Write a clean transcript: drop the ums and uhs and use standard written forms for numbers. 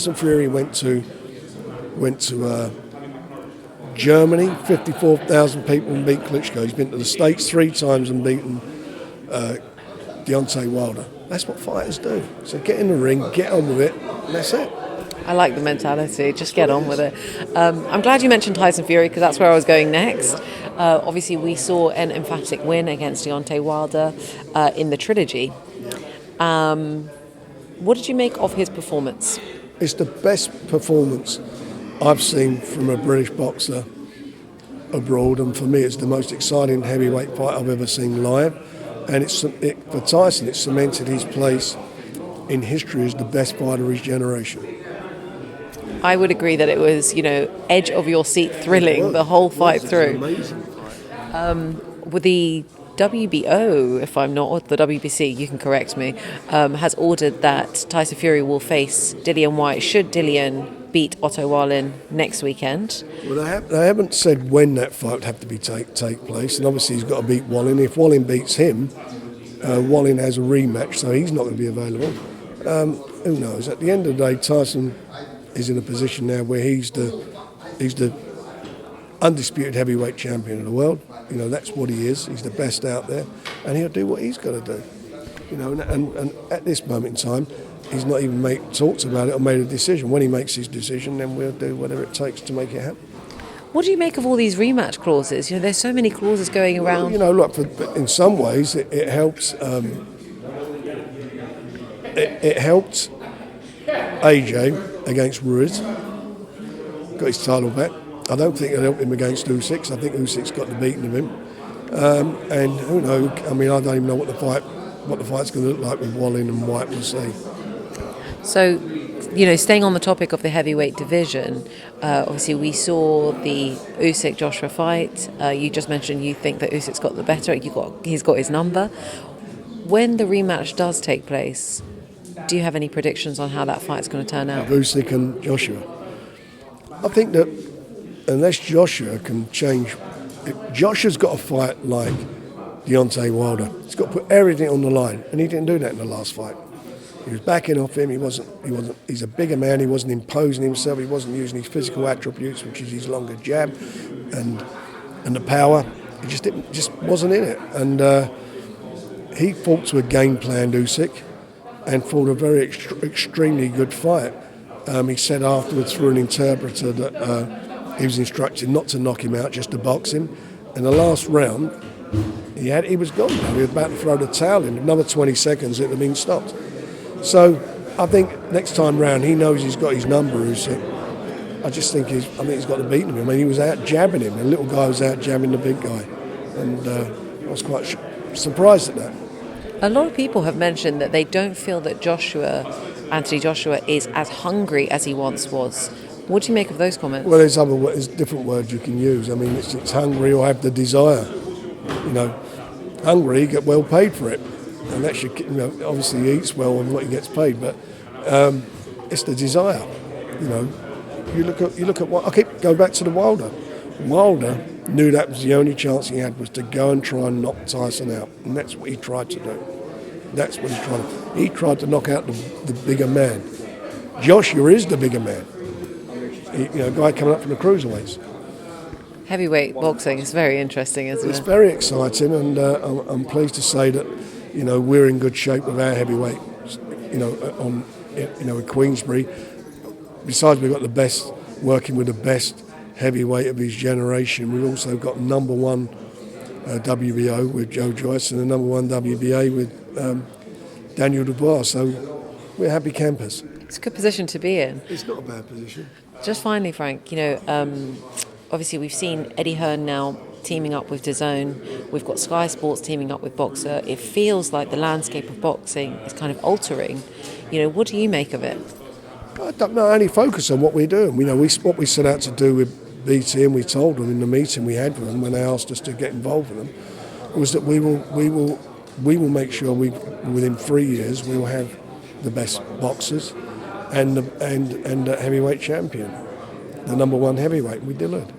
Tyson Fury went to Germany, 54,000 people, and beat Klitschko. He's been to the States 3 times and beaten Deontay Wilder. That's what fighters do. So get in the ring, get on with it, and that's it. I like the mentality. Just get on with it. I'm glad you mentioned Tyson Fury because that's where I was going next. Obviously, we saw an emphatic win against Deontay Wilder in the trilogy. What did you make of his performance? It's the best performance I've seen from a British boxer abroad, and for me it's the most exciting heavyweight fight I've ever seen live. And for Tyson, it cemented his place in history as the best fighter of his generation. I would agree that it was, edge of your seat thrilling the whole fight through. Amazing fight. With the WBO, if I'm not, or the WBC, you can correct me, has ordered that Tyson Fury will face Dillon Whyte should Dillon beat Otto Wallin next weekend. Well, they haven't said when that fight would have to be take place, and obviously he's got to beat Wallin. If Wallin beats him, Wallin has a rematch, so he's not going to be available. Who knows? At the end of the day, Tyson is in a position now where he's the undisputed heavyweight champion of the world. That's what he is. He's the best out there, and he'll do what he's got to do. And at this moment in time, he's not even talked about it or made a decision. When he makes his decision, then we'll do whatever it takes to make it happen. What do you make of all these rematch clauses? There's so many clauses going around. Look, in some ways, it helps. It helped AJ against Ruiz. Got his title back. I don't think it helped him against Usyk. I think Usyk's got the beating of him. And who knows? I mean, I don't even know what the fight's going to look like with Wallin and Whyte. We'll see. So, staying on the topic of the heavyweight division, obviously we saw the Usyk-Joshua fight. You just mentioned you think that Usyk's got the better. He's got his number. When the rematch does take place, do you have any predictions on how that fight's going to turn out? Usyk and Joshua. I think that unless Joshua can change, Joshua's got to fight like Deontay Wilder. He's got to put everything on the line, and he didn't do that in the last fight. He was backing off him. He's a bigger man. He wasn't imposing himself. He wasn't using his physical attributes, which is his longer jab and the power. He just wasn't in it. And he fought to a game plan, Usyk, and fought a very extremely good fight. He said afterwards through an interpreter that he was instructed not to knock him out, just to box him. In the last round, he was gone. He was about to throw the towel in. Another 20 seconds, it would have been stopped. So I think next time round he knows he's got his number. Usyk. I just think he's got to beat him. I mean, he was out jabbing him. The little guy was out jabbing the big guy, and I was quite surprised at that. A lot of people have mentioned that they don't feel that Anthony Joshua, is as hungry as he once was. What do you make of those comments? Well, there's different words you can use. I mean, it's hungry or have the desire. Hungry, you get well paid for it. And that should, obviously he eats well and what he gets paid, but it's the desire. You look at what I keep going back to the Wilder. Wilder knew that was the only chance he had, was to go and try and knock Tyson out, and that's what he tried to do. That's what he tried to do. He tried to knock out the bigger man. Joshua is the bigger man. A guy coming up from the cruiserweights. Heavyweight boxing is very interesting, isn't it? It's very exciting, and I'm pleased to say that we're in good shape with our heavyweight. At Queensbury. Besides, we've got the best, working with the best heavyweight of his generation. We've also got number one WBO with Joe Joyce and the number one WBA with Daniel Dubois. So we're happy campers. It's a good position to be in. It's not a bad position. Just finally, Frank, obviously we've seen Eddie Hearn now teaming up with DAZN. We've got Sky Sports teaming up with Boxer. It feels like the landscape of boxing is kind of altering. What do you make of it? I don't know. I only focus on what we're doing. What we set out to do with BT, and we told them in the meeting we had with them when they asked us to get involved with them, was that we will make sure within 3 years we will have the best boxers and the heavyweight champion, the number one heavyweight. We delivered.